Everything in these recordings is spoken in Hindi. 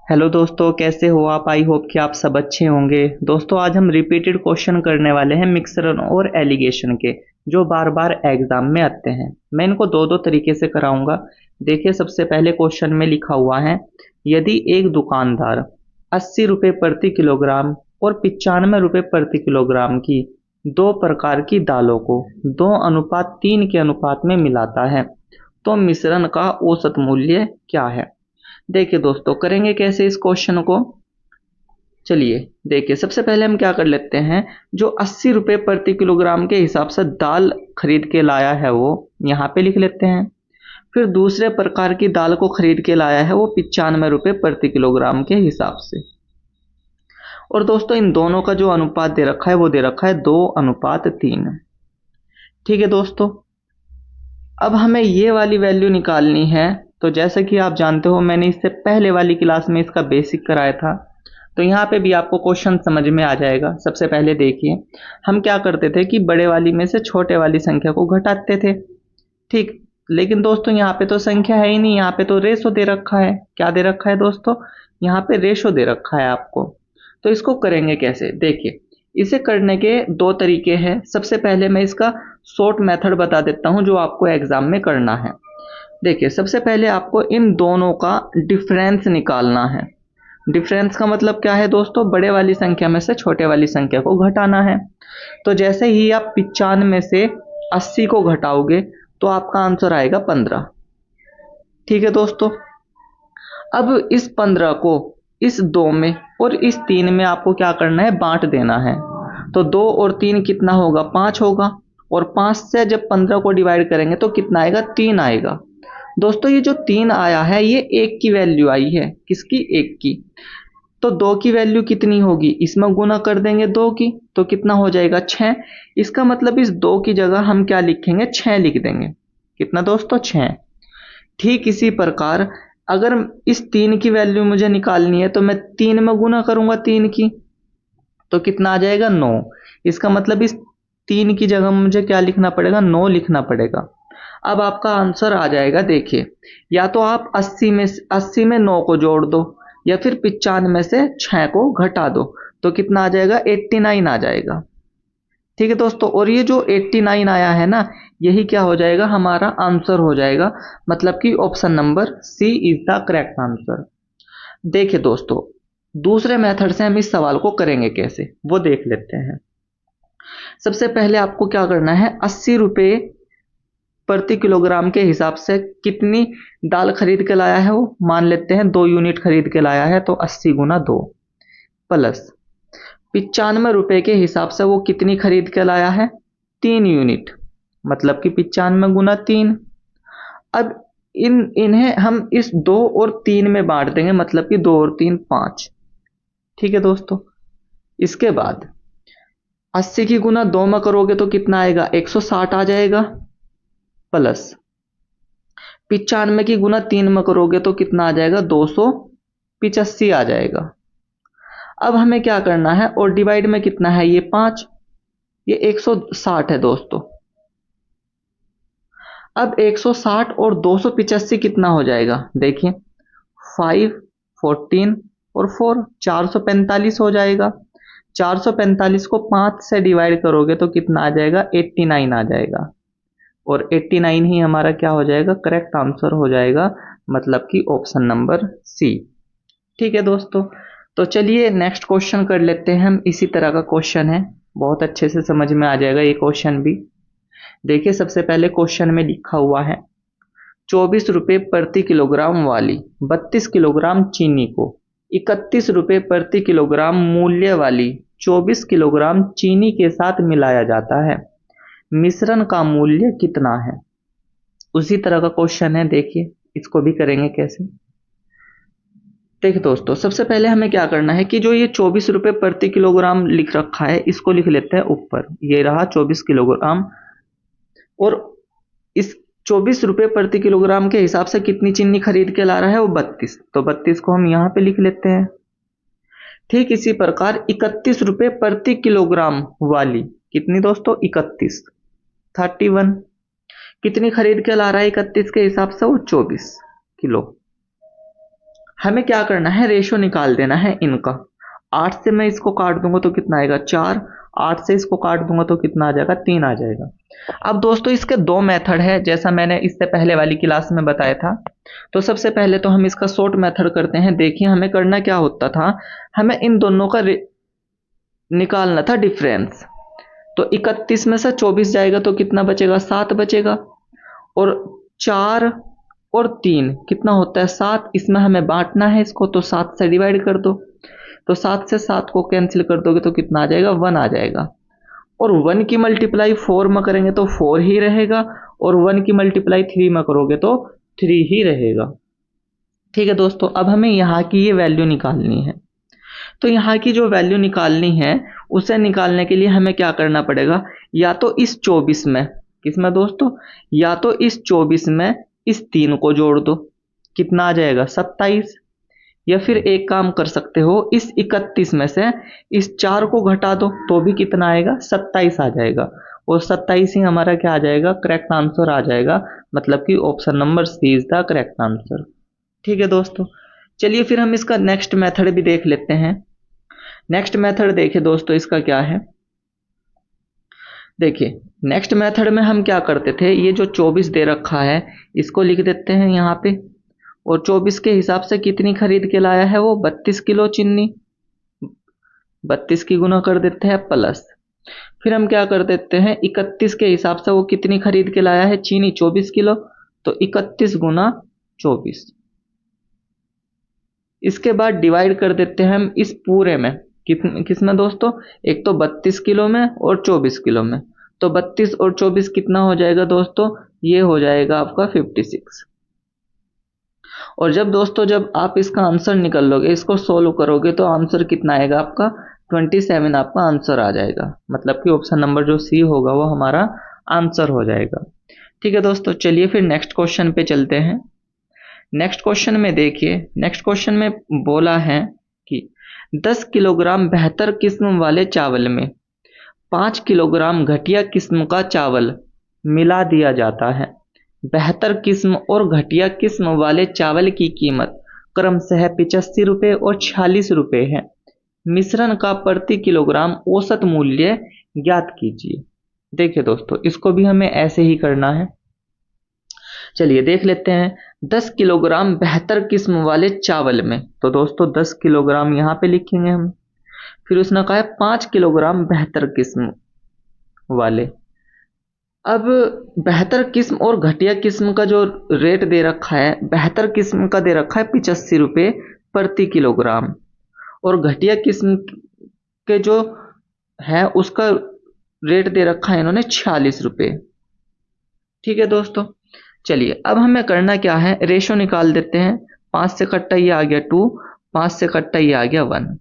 हेलो दोस्तों, कैसे हो आप। आई होप कि आप सब अच्छे होंगे। दोस्तों, आज हम रिपीटेड क्वेश्चन करने वाले हैं मिक्सर और एलिगेशन के, जो बार बार एग्जाम में आते हैं। मैं इनको दो दो तरीके से कराऊंगा। देखिए, सबसे पहले क्वेश्चन में लिखा हुआ है, यदि एक दुकानदार 80 रुपये प्रति किलोग्राम और 95 रुपये प्रति किलोग्राम की दो प्रकार की दालों को 2:3 के अनुपात में मिलाता है, तो मिश्रण का औसत मूल्य क्या है। देखिए दोस्तों, करेंगे कैसे इस क्वेश्चन को। चलिए देखिए, सबसे पहले हम क्या कर लेते हैं, जो 80 रुपये प्रति किलोग्राम के हिसाब से दाल खरीद के लाया है वो यहाँ पे लिख लेते हैं। फिर दूसरे प्रकार की दाल को खरीद के लाया है वो 95 रुपये प्रति किलोग्राम के हिसाब से। और दोस्तों, इन दोनों का जो अनुपात दे रखा है वो दे रखा है 2:3। ठीक है दोस्तों, अब हमें ये वाली वैल्यू निकालनी है। तो जैसा कि आप जानते हो, मैंने इससे पहले वाली क्लास में इसका बेसिक कराया था, तो यहाँ पे भी आपको क्वेश्चन समझ में आ जाएगा। सबसे पहले देखिए, हम क्या करते थे कि बड़े वाली में से छोटे वाली संख्या को घटाते थे। ठीक, लेकिन दोस्तों यहाँ पे तो संख्या है ही नहीं, यहाँ पे तो रेशो दे रखा है। क्या दे रखा है दोस्तों, यहाँ पे रेशो दे रखा है आपको। तो इसको करेंगे कैसे, देखिए इसे करने के दो तरीके हैं। सबसे पहले मैं इसका शॉर्ट मेथड बता देता हूँ जो आपको एग्जाम में करना है। देखिए, सबसे पहले आपको इन दोनों का डिफरेंस निकालना है। डिफरेंस का मतलब क्या है दोस्तों, बड़े वाली संख्या में से छोटे वाली संख्या को घटाना है। तो जैसे ही आप 95 से 80 को घटाओगे तो आपका आंसर आएगा 15। ठीक है दोस्तों, अब इस 15 को इस 2 में और इस 3 में आपको क्या करना है, बांट देना है। तो 2 और 3 कितना होगा, 5 होगा। और 5 से जब 15 को डिवाइड करेंगे तो कितना आएगा, 3 आएगा। दोस्तों, ये जो 3 आया है ये 1 की वैल्यू आई है। किसकी, 1 की। तो 2 की वैल्यू कितनी होगी, इसमें गुना कर देंगे 2 की, तो कितना हो जाएगा, 6। इसका मतलब इस 2 की जगह हम क्या लिखेंगे, 6 लिख देंगे। कितना दोस्तों, 6। ठीक इसी प्रकार अगर इस 3 की वैल्यू मुझे निकालनी है तो मैं 3 में गुना करूंगा 3 की, तो कितना आ जाएगा, 9। इसका मतलब इस 3 की जगह मुझे क्या लिखना पड़ेगा, 9 लिखना पड़ेगा। अब आपका आंसर आ जाएगा। देखिए, या तो आप 80 में 9 को जोड़ दो, या फिर 95 से 6 को घटा दो, तो कितना आ जाएगा, 89 आ जाएगा। ठीक है दोस्तों, और ये जो 89 आया है ना, यही क्या हो जाएगा, हमारा आंसर हो जाएगा। मतलब कि option number C is the correct answer. देखिए दोस्तों, दूसरे मेथड से हम इस सवाल को करेंगे कैसे, वो देख लेते हैं। सबसे पहले आपको क्या करना है, 80 रुपये प्रति किलोग्राम के हिसाब से कितनी दाल खरीद के लाया है वो मान लेते हैं, 2 यूनिट खरीद के लाया है, तो 80 गुना 2 प्लस 95 रुपये के हिसाब से वो कितनी खरीद के लाया है, 3 यूनिट, मतलब कि 95 गुना 3। अब इन्हें हम इस 2 और 3 में बांट देंगे, मतलब कि 2 और 3 5। ठीक है दोस्तों, इसके बाद 80 की गुना 2 में करोगे तो कितना आएगा, 160 आ जाएगा। प्लस 95 की गुना 3 में करोगे तो कितना आ जाएगा, 285 आ जाएगा। अब हमें क्या करना है, और डिवाइड में कितना है, ये 5, ये 160 है दोस्तों। अब 160 और 285 कितना हो जाएगा, देखिए 5, 14 और 4, 445 हो जाएगा। 445 को 5 से डिवाइड करोगे तो कितना आ जाएगा, 89 आ जाएगा। और 89 ही हमारा क्या हो जाएगा, करेक्ट आंसर हो जाएगा, मतलब कि ऑप्शन नंबर सी। ठीक है दोस्तों, तो चलिए नेक्स्ट क्वेश्चन कर लेते हैं हम। इसी तरह का क्वेश्चन है, बहुत अच्छे से समझ में आ जाएगा ये क्वेश्चन भी। देखिए, सबसे पहले क्वेश्चन में लिखा हुआ है, 24 रुपये प्रति किलोग्राम वाली 32 किलोग्राम चीनी को 31 रुपये प्रति किलोग्राम मूल्य वाली 24 किलोग्राम चीनी के साथ मिलाया जाता है, मिश्रण का मूल्य कितना है। उसी तरह का क्वेश्चन है, देखिए इसको भी करेंगे कैसे। देखिए दोस्तों, सबसे पहले हमें क्या करना है कि जो ये 24 रुपये प्रति किलोग्राम लिख रखा है, इसको लिख लेते हैं ऊपर। ये रहा 24 किलोग्राम, और इस 24 रुपये प्रति किलोग्राम के हिसाब से कितनी चीनी खरीद के ला रहा है वो 32, तो 32 को हम यहाँ पे लिख लेते हैं। ठीक इसी प्रकार 31 रुपये प्रति किलोग्राम वाली कितनी दोस्तों, 31, 31 कितनी खरीद के ला रहा है 31 के हिसाब से, वो 24 किलो। हमें क्या करना है, रेशो निकाल देना है इनका। 8 से मैं इसको काट दूंगा तो कितना आएगा 4, 8 से इसको काट दूंगा तो कितना आ जाएगा 3 आ जाएगा। अब दोस्तों इसके दो मेथड है, जैसा मैंने इससे पहले वाली क्लास में बताया था। तो सबसे पहले तो हम इसका शॉर्ट मेथड करते हैं। देखिए हमें करना क्या होता था, हमें इन दोनों का निकालना था डिफरेंस। तो 31 में से 24 जाएगा तो कितना बचेगा, 7 बचेगा। और 4 और 3 कितना होता है 7, इसमें हमें बांटना है इसको, तो 7 से डिवाइड कर दो। तो 7 से 7 को कैंसिल कर दोगे तो कितना आ जाएगा 1 आ जाएगा। और 1 की मल्टीप्लाई 4 में करेंगे तो 4 ही रहेगा, और 1 की मल्टीप्लाई 3 में करोगे तो 3 ही रहेगा। ठीक है दोस्तों, अब हमें यहाँ की ये वैल्यू निकालनी है। तो यहाँ की जो वैल्यू निकालनी है उसे निकालने के लिए हमें क्या करना पड़ेगा, या तो इस 24 में, किसमें दोस्तों, या तो इस 24 में इस 3 को जोड़ दो, कितना आ जाएगा 27। या फिर एक काम कर सकते हो, इस 31 में से इस 4 को घटा दो तो भी कितना आएगा 27 आ जाएगा। और 27 ही हमारा क्या आ जाएगा, करेक्ट आंसर आ जाएगा। मतलब कि option number C is the correct answer. ठीक है दोस्तों, चलिए फिर हम इसका नेक्स्ट मेथड भी देख लेते हैं। नेक्स्ट मेथड देखिए दोस्तों इसका क्या है। देखिए नेक्स्ट मेथड में हम क्या करते थे, ये जो 24 दे रखा है इसको लिख देते हैं यहाँ पे, और 24 के हिसाब से कितनी खरीद के लाया है वो 32 किलो चीनी, 32 की गुना कर देते हैं प्लस। फिर हम क्या कर देते हैं, 31 के हिसाब से वो कितनी खरीद के लाया है चीनी 24 किलो, तो 31 गुना 24। इसके बाद डिवाइड कर देते हैं हम इस पूरे में, किस में दोस्तों, एक तो 32 किलो में और 24 किलो में। तो 32 और 24 कितना हो जाएगा दोस्तों, ये हो जाएगा आपका 56। और जब दोस्तों जब आप इसका आंसर निकल लोगे, इसको सोल्व करोगे तो आंसर कितना आएगा आपका 27 आपका आंसर आ जाएगा। मतलब कि ऑप्शन नंबर जो सी होगा वो हमारा आंसर हो जाएगा। ठीक है दोस्तों, चलिए फिर नेक्स्ट क्वेश्चन पे चलते हैं। नेक्स्ट क्वेश्चन में देखिए, नेक्स्ट क्वेश्चन में बोला है कि 10 किलोग्राम बेहतर किस्म वाले चावल में 5 किलोग्राम घटिया किस्म का चावल मिला दिया जाता है। बेहतर किस्म और घटिया किस्म वाले चावल की कीमत क्रमशः 85 रुपये और 46 रुपये है। मिश्रण का प्रति किलोग्राम औसत मूल्य ज्ञात कीजिए। देखिए दोस्तों इसको भी हमें ऐसे ही करना है। चलिए देख लेते हैं। 10 किलोग्राम बेहतर किस्म वाले चावल में, तो दोस्तों 10 किलोग्राम यहाँ पे लिखेंगे हम। फिर उसने कहा है 5 किलोग्राम बेहतर किस्म वाले। अब बेहतर किस्म और घटिया किस्म का जो रेट दे रखा है, बेहतर किस्म का दे रखा है 85 रुपये प्रति किलोग्राम, और घटिया किस्म के जो है उसका रेट दे रखा है इन्होंने 46 रुपये। ठीक है दोस्तों, चलिए अब हमें करना क्या है, रेशो निकाल देते हैं। 5 से कट्टा ये आ गया 2, 5 से कट्टा ये आ गया 1।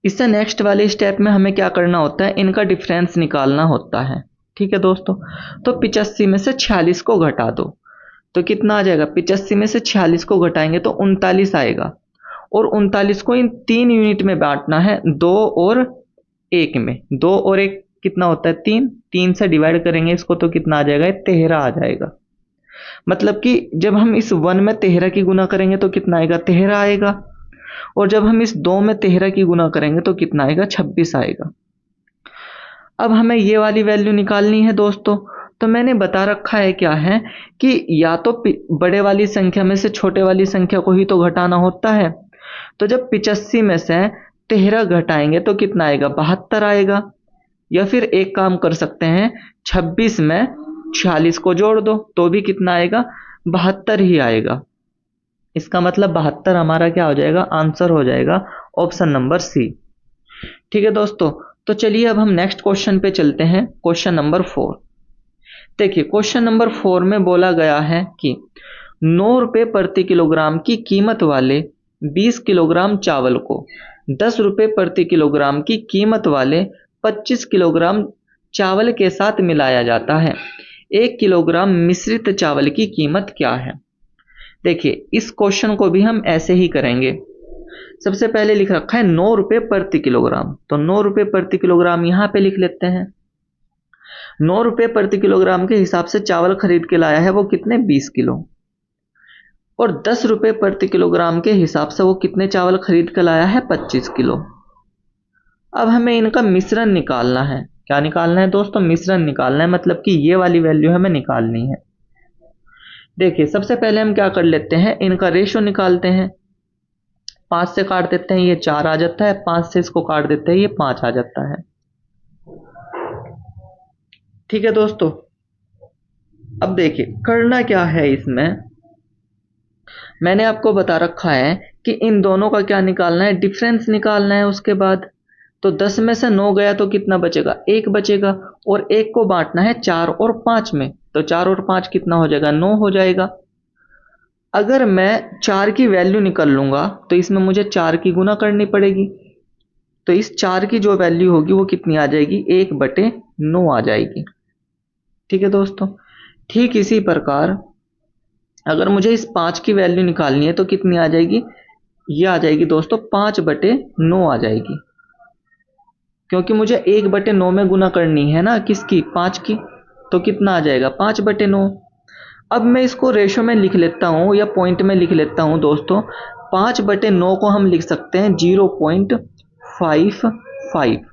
इससे नेक्स्ट वाले स्टेप में हमें क्या करना होता है, इनका डिफरेंस निकालना होता है। ठीक है दोस्तों, तो 85 में से 46 को घटा दो तो कितना आ जाएगा, 85 में से 46 को घटाएंगे तो 39 आएगा। और 39 को इन 3 यूनिट में बांटना है, 2 और 1 में। 2 और 1 कितना होता है 3, 3 से डिवाइड करेंगे इसको तो कितना आ जाएगा 13 आ जाएगा। मतलब कि जब हम इस 1 में 13 की गुना करेंगे तो कितना आएगा 13 आएगा, और जब हम इस 2 में 13 की गुना करेंगे तो कितना आएगा 26 आएगा। अब हमें ये वाली वैल्यू निकालनी है दोस्तों। तो मैंने बता रखा है क्या है कि या तो बड़े वाली संख्या में से छोटे वाली संख्या को ही तो घटाना होता है। तो जब 85 में से 13 घटाएंगे तो कितना आएगा 72 आएगा। या फिर एक काम कर सकते हैं, 26 में 46 को जोड़ दो तो भी कितना आएगा 72 ही आएगा। इसका मतलब 72 हमारा क्या हो जाएगा, आंसर हो जाएगा ऑप्शन नंबर सी। ठीक है दोस्तों, तो चलिए अब हम नेक्स्ट क्वेश्चन पे चलते हैं, क्वेश्चन नंबर 4। देखिए क्वेश्चन नंबर 4 में बोला गया है कि 9 रुपये प्रति किलोग्राम की कीमत वाले 20 किलोग्राम चावल को 10 रुपये प्रति किलोग्राम की कीमत वाले 25 किलोग्राम चावल के साथ मिलाया जाता है। 1 किलोग्राम मिश्रित चावल की कीमत क्या है। देखिए इस क्वेश्चन को भी हम ऐसे ही करेंगे। सबसे पहले लिख रखा है 9 रुपये प्रति किलोग्राम, तो 9 रुपये प्रति किलोग्राम यहाँ पे लिख लेते हैं। 9 रुपये प्रति किलोग्राम के हिसाब से चावल खरीद के लाया है वो कितने 20 किलो। और 10 रुपये प्रति किलोग्राम के हिसाब से वो कितने चावल खरीद कर लाया है? 25 किलो। अब हमें इनका मिश्रण निकालना है। क्या निकालना है दोस्तों? मिश्रण निकालना है, मतलब कि ये वाली वैल्यू हमें निकालनी है। देखिए सबसे पहले हम क्या कर लेते हैं, इनका रेशो निकालते हैं। 5 से काट देते हैं, ये 4 आ जाता है। 5 से इसको काट देते हैं, ये 5 आ जाता है। ठीक है दोस्तों, अब देखिए करना क्या है इसमें। मैंने आपको बता रखा है कि इन दोनों का क्या निकालना है, डिफरेंस निकालना है। उसके बाद तो 10 में से 9 गया तो कितना बचेगा? 1 बचेगा। और 1 को बांटना है 4 और 5 में, तो 4 और 5 कितना हो जाएगा? 9 हो जाएगा। अगर मैं 4 की वैल्यू निकल लूंगा तो इसमें मुझे 4 की गुना करनी पड़ेगी। तो इस 4 की जो वैल्यू होगी वो कितनी आ जाएगी? 1/9 आ जाएगी। ठीक है दोस्तों, ठीक इसी प्रकार अगर मुझे इस 5 की वैल्यू निकालनी है तो कितनी आ जाएगी? ये आ जाएगी दोस्तों 5/9 आ जाएगी, क्योंकि मुझे 1/9 में गुना करनी है ना, किसकी? 5 की। तो कितना आ जाएगा? 5/9। अब मैं इसको रेशो में लिख लेता हूँ या पॉइंट में लिख लेता हूँ दोस्तों। 5/9 को हम लिख सकते हैं 0.55।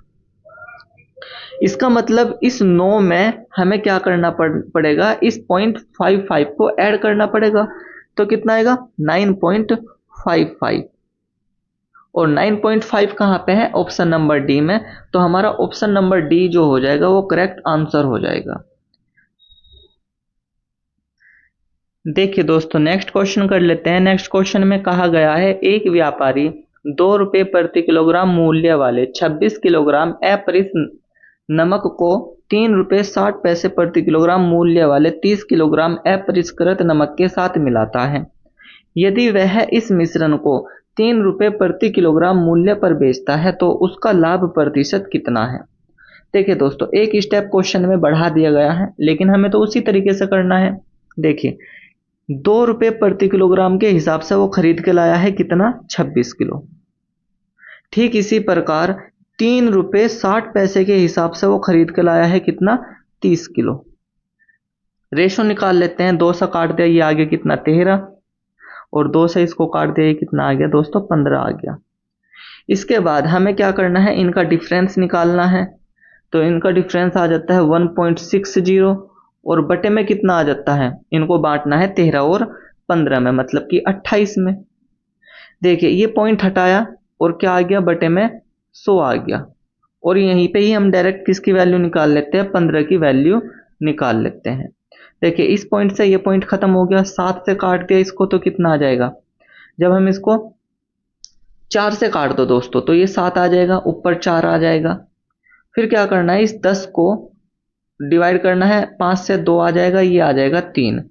इसका मतलब इस 9 में हमें क्या करना पड़ेगा? इस 0.55 को ऐड करना पड़ेगा। तो कितना आएगा? 9.55। और 9.5 कहाँ पे है? ऑप्शन नंबर डी में। तो हमारा ऑप्शन नंबर डी जो हो जाएगा वो करेक्ट आंसर हो जाएगा। देखिए दोस्तों नेक्स्ट क्वेश्चन कर लेते हैं। नेक्स्ट क्वेश्चन में कहा गया है, एक व्यापारी 2 रुपये प्रति किलोग्राम मूल्य वाले 26 किलोग्राम अपरिष्कृत नमक को 3 रुपये 60 पैसे प्रति किलोग्राम मूल्य वाले 30 किलोग्राम अपरिष्कृत नमक के साथ मिलाता है। यदि वह इस मिश्रण को 3 रुपये प्रति किलोग्राम मूल्य पर बेचता है तो उसका लाभ प्रतिशत कितना है? देखिए दोस्तों एक स्टेप क्वेश्चन में बढ़ा दिया गया है, लेकिन हमें तो उसी तरीके से करना है। देखिए 2 रुपये प्रति किलोग्राम के हिसाब से वो खरीद के लाया है कितना? 26 किलो। ठीक इसी प्रकार 3 रुपये 60 पैसे के हिसाब से वो खरीद के लाया है कितना? 30 किलो। रेशो निकाल लेते हैं। 2 से काट दिया, ये आ गया कितना? 13। और 2 से इसको काट दिया, ये कितना आ गया दोस्तों? 15 आ गया। इसके बाद हमें क्या करना है? इनका डिफरेंस निकालना है। तो इनका डिफरेंस आ जाता है 1.60 और बटे में कितना आ जाता है? इनको बांटना है 13 और 15 में, मतलब कि 28 में। देखिए ये पॉइंट हटाया और क्या आ गया? बटे में 100 आ गया। और यहीं पे ही हम डायरेक्ट किसकी वैल्यू निकाल लेते हैं? 15 की वैल्यू निकाल लेते हैं। देखिए इस पॉइंट से ये पॉइंट खत्म हो गया। 7 से काट दिया इसको तो कितना आ जाएगा? जब हम इसको 4 से काट दो दोस्तों तो ये 7 आ जाएगा, ऊपर 4 आ जाएगा। फिर क्या करना है? इस 10 को डिवाइड करना है। 5 से 2 आ जाएगा, ये आ जाएगा 3।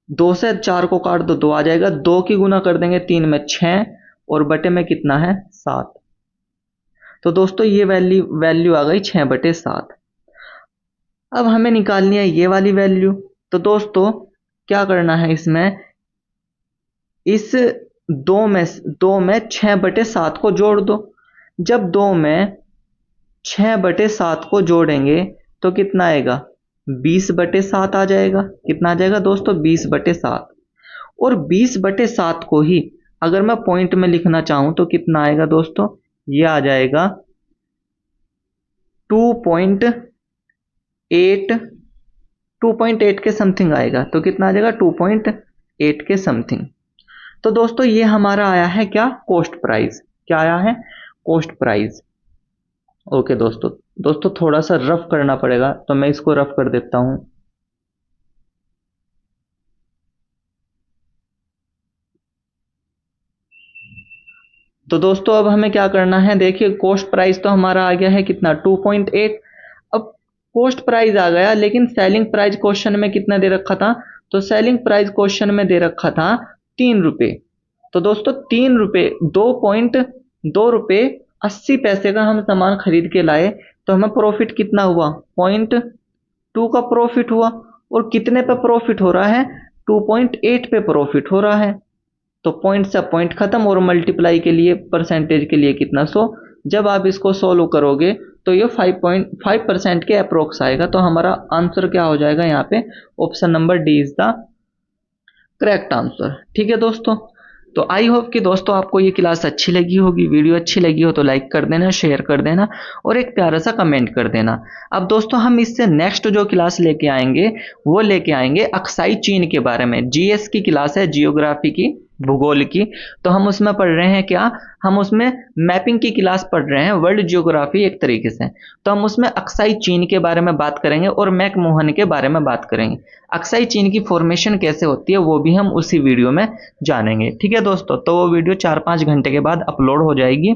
2 से 4 को काट दो, 2 आ जाएगा। 2 की गुना कर देंगे 3 में 6 और बटे में कितना है? 7। तो दोस्तों ये वैल्यू आ गई 6/7। अब हमें निकालनी है ये वाली वैल्यू। तो दोस्तों क्या करना है इसमें? इस 2 में 6/7 को जोड़ दो। जब 2 में 6/7 को जोड़ेंगे तो कितना आएगा? 20/7 आ जाएगा। कितना आ जाएगा दोस्तों? 20/7। और 20/7 को ही अगर मैं पॉइंट में लिखना चाहूं तो कितना आएगा दोस्तों? ये आ जाएगा 2.8 के समथिंग आएगा। तो कितना आ जाएगा? 2.8 के समथिंग। तो दोस्तों ये हमारा आया है क्या? Cost price. क्या आया है? Cost price. ओके दोस्तों थोड़ा सा रफ करना पड़ेगा, तो मैं इसको रफ कर देता हूं। तो दोस्तों अब हमें क्या करना है? देखिए कॉस्ट प्राइस तो हमारा आ गया है कितना? 2.8। अब कॉस्ट प्राइस आ गया, लेकिन सेलिंग प्राइस क्वेश्चन में कितना दे रखा था? तो सेलिंग प्राइस क्वेश्चन में दे रखा था 3 रुपये। तो दोस्तों 3 रुपये 2.2 रुपये 80 पैसे का हम सामान खरीद के लाए, तो हमें प्रॉफिट कितना हुआ? 0.2 का प्रॉफिट हुआ। और कितने पे प्रॉफिट हो रहा है? 2.8 पे प्रॉफिट हो रहा है। तो पॉइंट से पॉइंट खत्म और मल्टीप्लाई के लिए परसेंटेज के लिए कितना? 100। जब आप इसको सोल्व करोगे तो ये 5.5% के अप्रोक्स आएगा। तो हमारा आंसर क्या हो जाएगा यहाँ पे? Option number D is the correct answer. ठीक है दोस्तों, तो आई होप कि दोस्तों आपको ये क्लास अच्छी लगी होगी, वीडियो अच्छी लगी हो तो लाइक कर देना, शेयर कर देना और एक प्यारा सा कमेंट कर देना। अब दोस्तों हम इससे नेक्स्ट जो क्लास लेके आएंगे वो लेके आएंगे अक्साई चीन के बारे में। जीएस की क्लास है, जियोग्राफी की, भूगोल की। तो हम उसमें पढ़ रहे हैं क्या, हम उसमें मैपिंग की क्लास पढ़ रहे हैं, वर्ल्ड जियोग्राफी एक तरीके से। तो हम उसमें अक्साई चीन के बारे में बात करेंगे और मैकमोहन के बारे में बात करेंगे। अक्साई चीन की फॉर्मेशन कैसे होती है वो भी हम उसी वीडियो में जानेंगे। ठीक है दोस्तों, तो वो वीडियो 4-5 घंटे के बाद अपलोड हो जाएगी।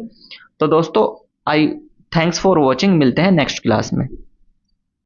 तो दोस्तों आई थैंक्स फॉर वॉचिंग, मिलते हैं नेक्स्ट क्लास में।